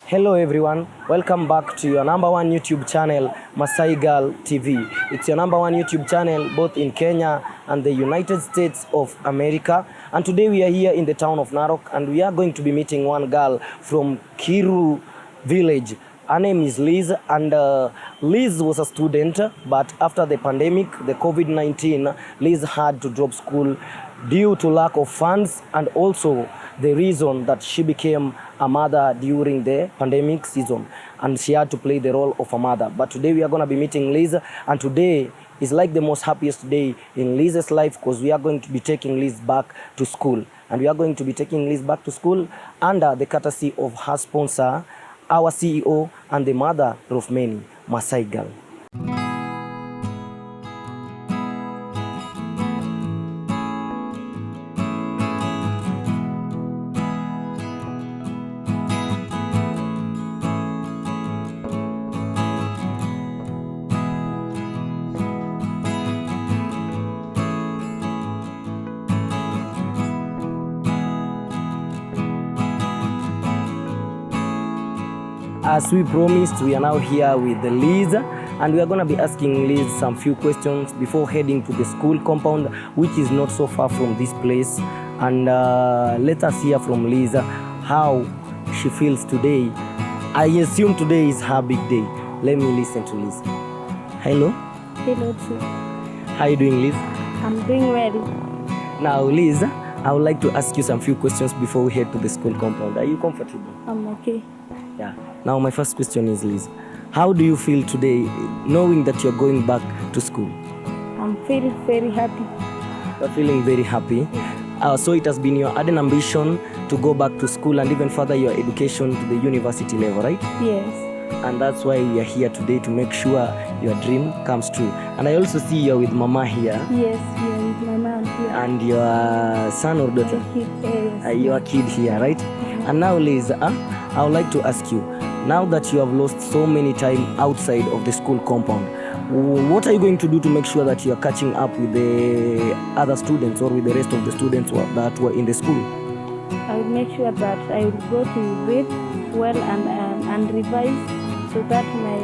Hello everyone, welcome back to your number one YouTube channel, Maasaigal TV. It's your number one YouTube channel both in Kenya and the United States of America. And today we are here in the town of Narok and we are going to be meeting one girl from Kiru village. Her name is Liz, and Liz was a student, but after the pandemic, the COVID-19, Liz had to drop school due to lack of funds and also the reason that she became a mother during the pandemic season, and she had to play the role of a mother. But today we are going to be meeting Liz, and today is like the most happiest day in Liz's life because we are going to be taking Liz back to school, and we are going to be taking Liz back to school under the courtesy of her sponsor, our CEO and the mother of many, Maasaigal. As we promised, we are now here with Liz, and we are going to be asking Liz some few questions before heading to the school compound, which is not so far from this place. And let us hear from Liz how she feels today. I assume today is her big day. Let me listen to Liz. Hello. Hello, too. How are you doing, Liz? I'm doing well. Now, Liz, I would like to ask you some few questions before we head to the school compound. Are you comfortable? I'm okay. Yeah. Now my first question is, Liz, how do you feel today knowing that you're going back to school? I'm feeling very happy. You're feeling very happy. So it has been your ardent ambition to go back to school and even further your education to the university level, right? Yes. And that's why we are here today to make sure your dream comes true. And I also see you're with Mama here. Yes, yeah, with my mom here. And your son or daughter? Yes. Your kid here, right? Mm-hmm. And now, Liz, I would like to ask you, now that you have lost so many time outside of the school compound, what are you going to do to make sure that you are catching up with the other students or with the rest of the students that were in the school? I will make sure that I will go to read well and revise so that my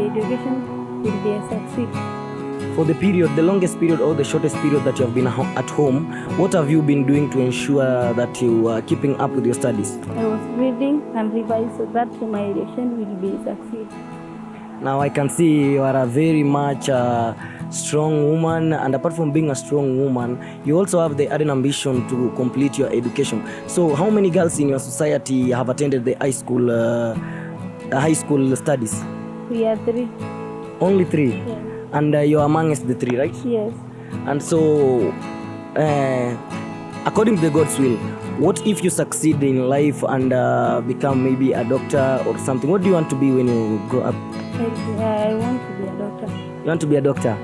education will be a success. For the period, the longest period or the shortest period that you have been at home, what have you been doing to ensure that you are keeping up with your studies? I was reading and revising so that my education will be a success. Now I can see you are a very much strong woman, and apart from being a strong woman, you also have the ardent ambition to complete your education. So how many girls in your society have attended the high school studies? We are 3. Only 3? Yes. And you're amongst the 3, right? Yes. And so, according to the God's will, what if you succeed in life and become maybe a doctor or something? What do you want to be when you grow up? I want to be a doctor. You want to be a doctor?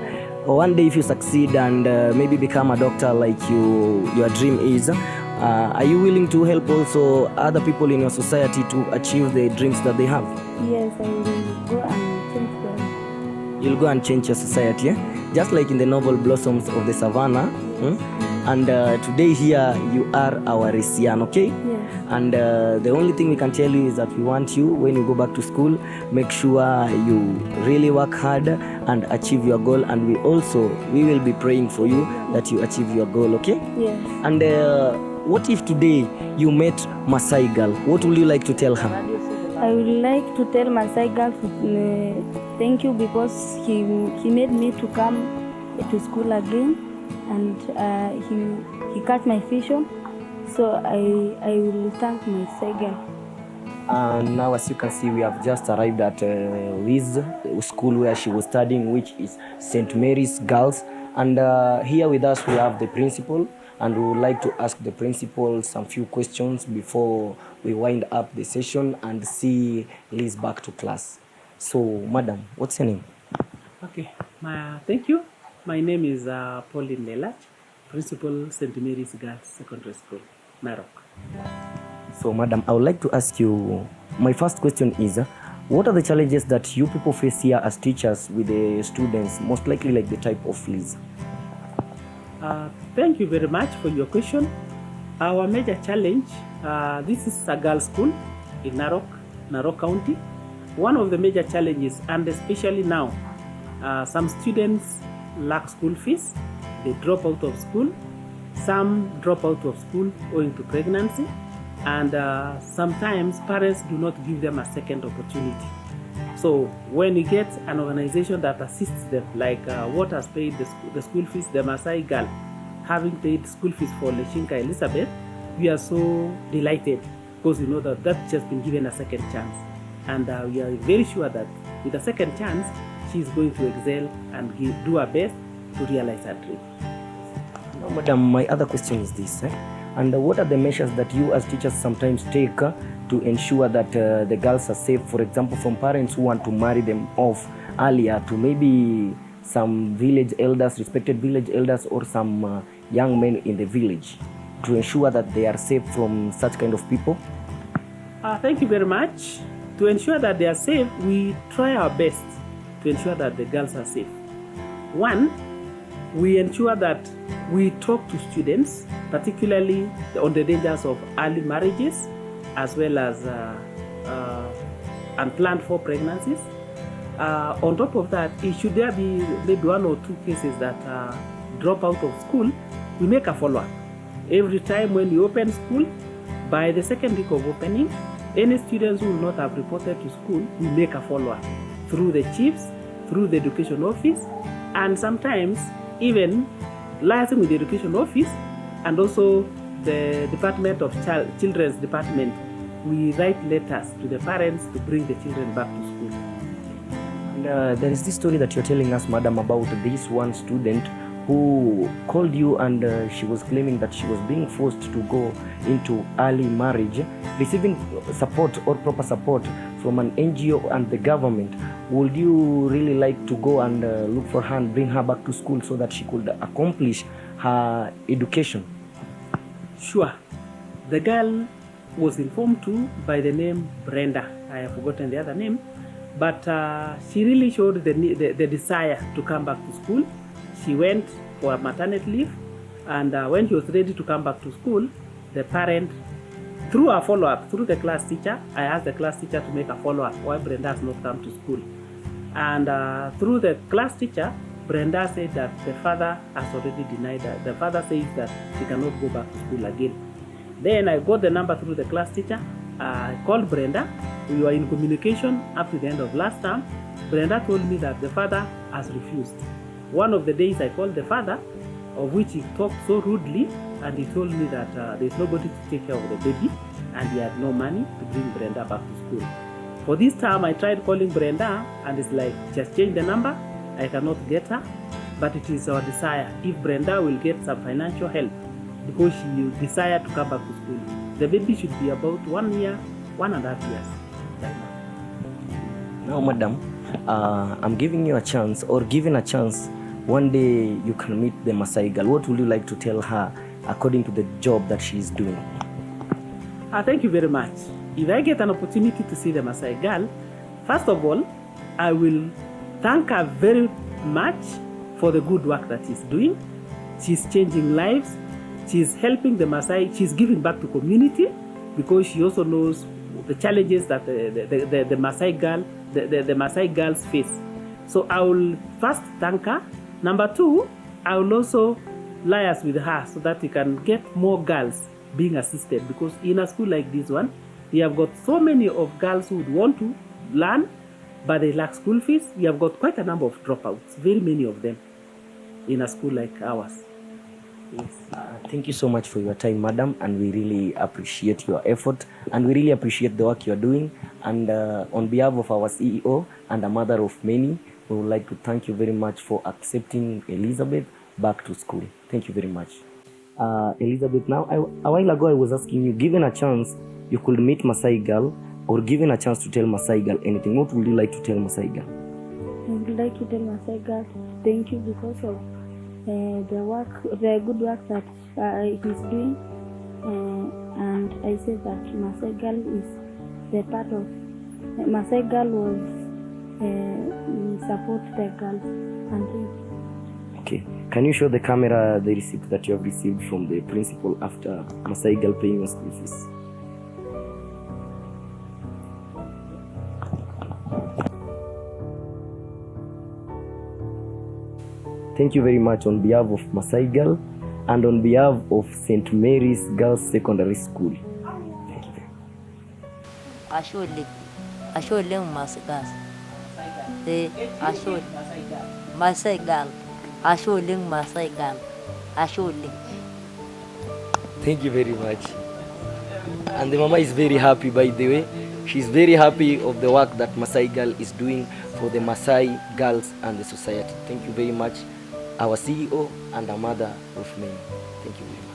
Or one day if you succeed and maybe become a doctor like your dream is, are you willing to help also other people in your society to achieve the dreams that they have? Yes, I will go and change them. You'll go and change your society, just like in the novel Blossoms of the Savannah. And today here you are our Resian, okay? Yes. And the only thing we can tell you is that we want you, when you go back to school, make sure you really work hard and achieve your goal. And we will be praying for you that you achieve your goal, okay? Yes. And what if today you met Maasaigal? What would you like to tell her? I would like to tell Maasaigal thank you because he made me to come to school again, and he cut my vision. So I will thank Maasaigal. And now, as you can see, we have just arrived at Liz school where she was studying, which is St. Mary's Girls. And here with us we have the principal, and we would like to ask the principal some few questions before we wind up the session and see Liz back to class. So, madam, what's your name? Okay, thank you. My name is Pauline Lelach, Principal St. Mary's Girls Secondary School, Narok. So, madam, I would like to ask you, my first question is, what are the challenges that you people face here as teachers with the students, most likely like the type of Liz? Thank you very much for your question. Our major challenge, this is a girls' school in Narok, Narok County. One of the major challenges, and especially now, some students lack school fees. They drop out of school. Some drop out of school owing to pregnancy. And sometimes parents do not give them a second opportunity. So when you get an organization that assists them, like what has paid the school fees, the Maasaigal, having paid school fees for Leshinka Elizabeth, we are so delighted because we know that that's just been given a second chance. And we are very sure that with a second chance, she is going to excel and do her best to realize her dream. Now, madam, my other question is this. And what are the measures that you as teachers sometimes take to ensure that the girls are safe, for example, from parents who want to marry them off earlier to maybe some village elders, respected village elders, or some young men in the village, to ensure that they are safe from such kind of people? Thank you very much. To ensure that they are safe, we try our best to ensure that the girls are safe. One, we ensure that we talk to students, particularly on the dangers of early marriages, as well as unplanned for pregnancies. On top of that, should there be maybe one or two cases that drop out of school, we make a follow-up. Every time when we open school, by the second week of opening, any students who will not have reported to school, we make a follow-up through the chiefs, through the education office, and sometimes even liaising with the education office and also the Department of Children's Department. We write letters to the parents to bring the children back to school. And there is this story that you're telling us, madam, about this one student who called you and she was claiming that she was being forced to go into early marriage, receiving support or proper support from an NGO and the government. Would you really like to go and look for her and bring her back to school so that she could accomplish her education? Sure. The girl was informed to by the name Brenda. I have forgotten the other name. But she really showed the desire to come back to school. She went for a maternity leave, and when she was ready to come back to school, the parent, through a follow-up, through the class teacher, I asked the class teacher to make a follow-up why Brenda has not come to school. And through the class teacher, Brenda said that the father has already denied her. The father says that she cannot go back to school again. Then I got the number through the class teacher. I called Brenda. We were in communication up to the end of last term. Brenda told me that the father has refused. One of the days I called the father, of which he talked so rudely, and he told me that there's nobody to take care of the baby, and he had no money to bring Brenda back to school. For this time, I tried calling Brenda, and it's like, just change the number. I cannot get her, but it is our desire. If Brenda will get some financial help, because she will desire to come back to school, the baby should be about 1 year, 1.5 years right now. Now, madam, I'm giving you a chance, or given a chance, one day you can meet the Maasaigal. What would you like to tell her according to the job that she is doing? Thank you very much. If I get an opportunity to see the Maasaigal, first of all, I will thank her very much for the good work that she's doing. She's changing lives. She's helping the Maasai. She's giving back to community because she also knows the challenges that the Maasai girls face. So I will first thank her. Number two, I will also liaise with her so that we can get more girls being assisted, because in a school like this one, we have got so many of girls who would want to learn, but they lack school fees. We have got quite a number of dropouts, very many of them, in a school like ours. Yes. Thank you so much for your time, madam, and we really appreciate your effort, and we really appreciate the work you are doing. And on behalf of our CEO and a mother of many, we would like to thank you very much for accepting Elizabeth back to school. Thank you very much. Elizabeth, now, a while ago I was asking you, given a chance you could meet Maasaigal, or given a chance to tell Maasaigal anything, what would you like to tell Maasaigal? I would like to tell Maasaigal thank you because of the good work that he's doing, and I say that Maasaigal is the part of Maasaigal was support the girls and okay. Can you show the camera the receipt that you have received from the principal after Maasaigal paying your school fees? Thank you very much on behalf of Maasaigal and on behalf of St. Mary's Girls Secondary School. Thank you. Asholeng Maasaigal. Maasaigal. Asholeng Maasaigal. Asholeng. Thank you very much. And the mama is very happy, by the way. She's very happy of the work that Maasaigal is doing for the Maasai girls and the society. Thank you very much, our CEO and our mother of many. Thank you very much.